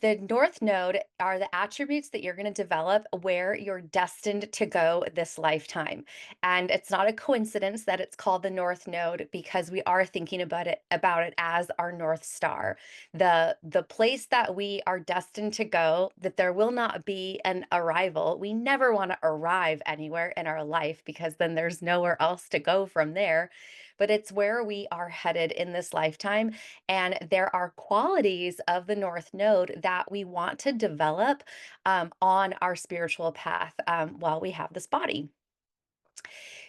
The North Node are the attributes that you're going to develop where you're destined to go this lifetime. And it's not a coincidence that it's called the North Node because we are thinking about it as our North Star. The place that we are destined to go, that there will not be an arrival. We never want to arrive anywhere in our life because then there's nowhere else to go from there. But it's where we are headed in this lifetime, and there are qualities of the North Node that we want to develop on our spiritual path while we have this body.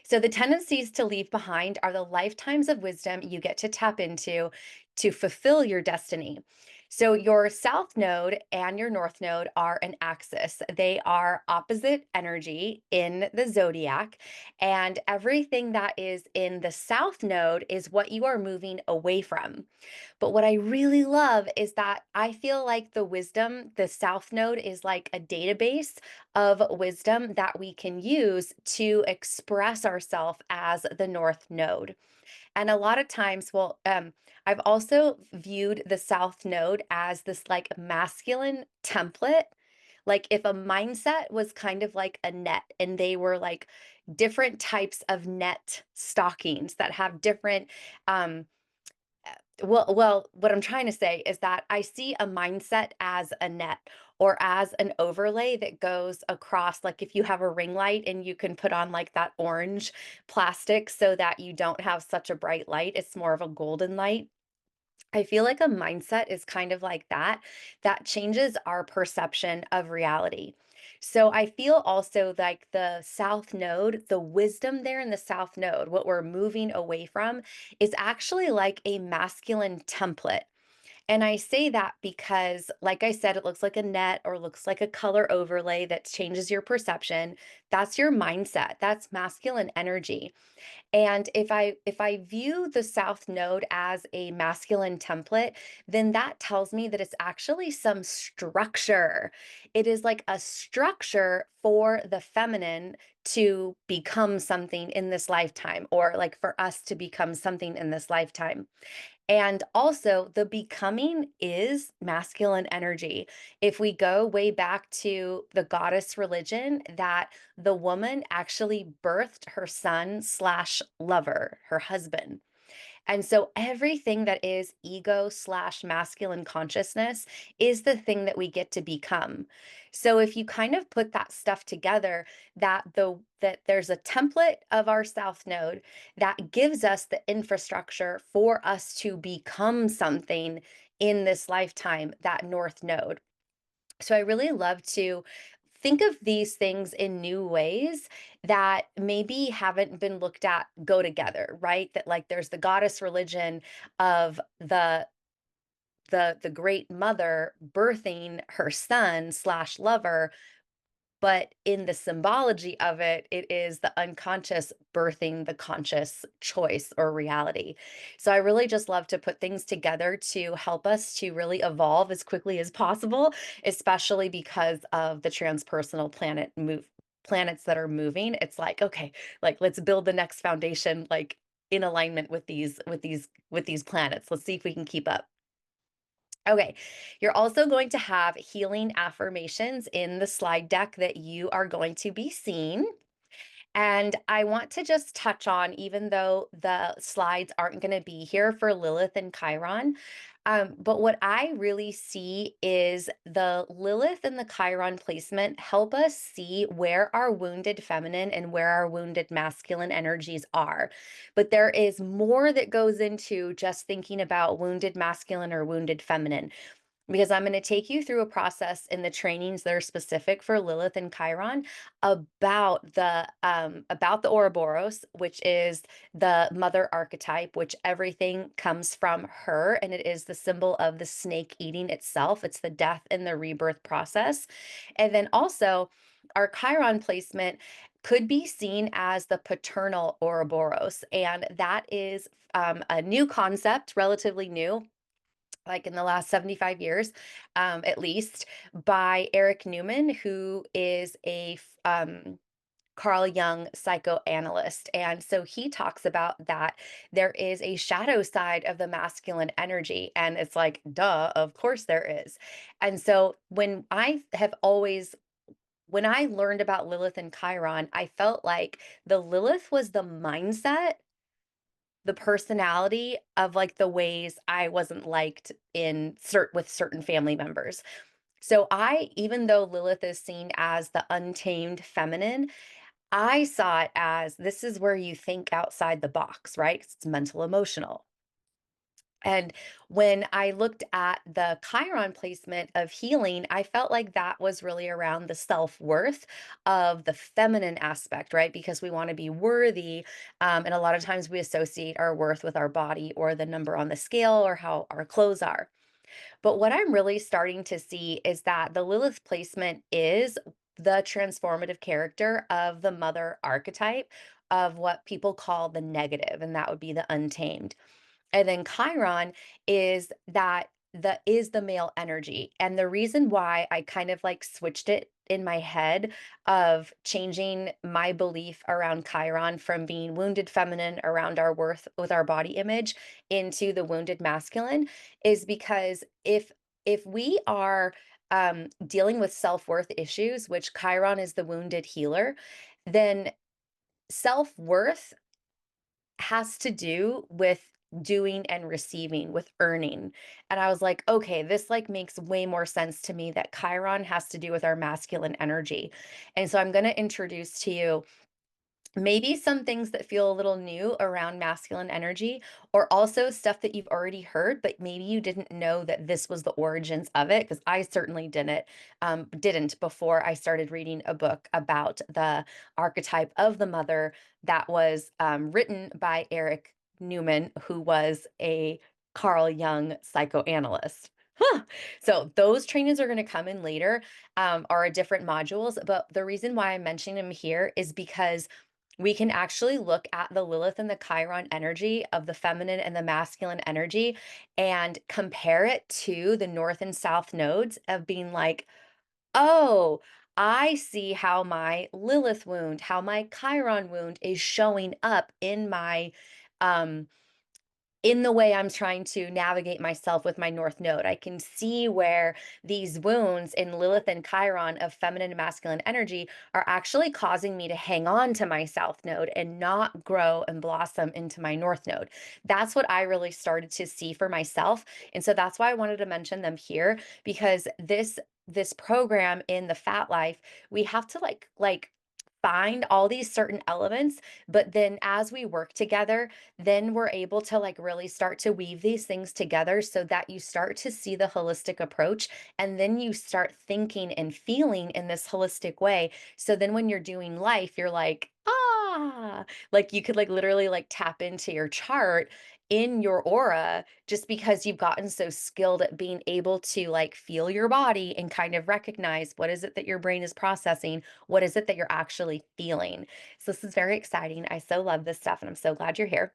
So, the tendencies to leave behind are the lifetimes of wisdom you get to tap into to fulfill your destiny. So, your South Node and your North Node are an axis. They are opposite energy in the zodiac. And everything that is in the South Node is what you are moving away from. But what I really love is that I feel like the South Node is like a database of wisdom that we can use to express ourselves as the North Node. And a lot of times, I've also viewed the South Node as this like masculine template. Like if a mindset was kind of like a net and they were like different types of net stockings that have different what I'm trying to say is that I see a mindset as a net or as an overlay that goes across, like if you have a ring light and you can put on like that orange plastic so that you don't have such a bright light, it's more of a golden light. I feel like a mindset is kind of like that, that changes our perception of reality. So I feel also like the South Node, the wisdom there in the South Node, what we're moving away from, is actually like a masculine template. And I say that because, like I said, it looks like a net or looks like a color overlay that changes your perception. That's your mindset. That's masculine energy. And if I view the South Node as a masculine template, then that tells me that it's actually some structure. It is like a structure for the feminine to become something in this lifetime, or like for us to become something in this lifetime. And also, the becoming is masculine energy. If we go way back to the goddess religion, that the woman actually birthed her son slash lover, her husband. And so everything that is ego slash masculine consciousness is the thing that we get to become. So if you kind of put that stuff together, that there's a template of our South Node that gives us the infrastructure for us to become something in this lifetime, that North Node. So I really love to think of these things in new ways that maybe haven't been looked at go together, right? That like there's the goddess religion of the great mother birthing her son slash lover, but in the symbology of it, it is the unconscious birthing the conscious choice or reality. So I really just love to put things together to help us to really evolve as quickly as possible, especially because of the transpersonal planets that are moving. It's like, okay, like let's build the next foundation like in alignment with these planets. Let's see if we can keep up. Okay, you're also going to have healing affirmations in the slide deck that you are going to be seeing. And I want to just touch on, even though the slides aren't going to be here for Lilith and Chiron, but what I really see is the Lilith and the Chiron placement help us see where our wounded feminine and where our wounded masculine energies are. But there is more that goes into just thinking about wounded masculine or wounded feminine, because I'm going to take you through a process in the trainings that are specific for Lilith and Chiron about the Ouroboros, which is the mother archetype, which everything comes from her, and it is the symbol of the snake eating itself. It's the death and the rebirth process. And then also our Chiron placement could be seen as the paternal Ouroboros, and that is a new concept, relatively new, like in the last 75 years, at least, by Eric Newman, who is a Carl Jung psychoanalyst. And so he talks about that there is a shadow side of the masculine energy. And it's like, duh, of course there is. And so when I learned about Lilith and Chiron, I felt like the Lilith was the mindset, the personality of like the ways I wasn't liked with certain family members. So even though Lilith is seen as the untamed feminine, I saw it as this is where you think outside the box, right? 'Cause it's mental emotional. And when I looked at the Chiron placement of healing, I felt like that was really around the self worth of the feminine aspect, right? Because we want to be worthy. And a lot of times we associate our worth with our body or the number on the scale or how our clothes are. But what I'm really starting to see is that the Lilith placement is the transformative character of the mother archetype of what people call the negative, and that would be the untamed. And then Chiron is the male energy. And the reason why I kind of like switched it in my head of changing my belief around Chiron from being wounded feminine around our worth with our body image into the wounded masculine is because if we are dealing with self-worth issues, which Chiron is the wounded healer, then self-worth has to do with doing and receiving, with earning. And I was like, okay, this like makes way more sense to me that Chiron has to do with our masculine energy. And so I'm going to introduce to you maybe some things that feel a little new around masculine energy, or also stuff that you've already heard, but maybe you didn't know that this was the origins of it, because I certainly didn't before I started reading a book about the archetype of the mother that was written by Eric Newman, who was a Carl Jung psychoanalyst. Huh. So those trainings are going to come in later, are different modules. But the reason why I'm mentioning them here is because we can actually look at the Lilith and the Chiron energy of the feminine and the masculine energy and compare it to the north and south nodes of being like, oh, I see how my Lilith wound, how my Chiron wound is showing up um in the way I'm trying to navigate myself with my North Node. I can see where these wounds in Lilith and Chiron of feminine and masculine energy are actually causing me to hang on to my South Node and not grow and blossom into my North Node. That's what I really started to see for myself. And so that's why I wanted to mention them here because this program in the Fat Life, we have to find all these certain elements, but then as we work together, then we're able to like really start to weave these things together so that you start to see the holistic approach and then you start thinking and feeling in this holistic way. So then when you're doing life, you're like, ah, like you could like literally like tap into your chart in your aura just because you've gotten so skilled at being able to like feel your body and kind of recognize what is it that your brain is processing, what is it that you're actually feeling. So this is very exciting. I so love this stuff and I'm so glad you're here.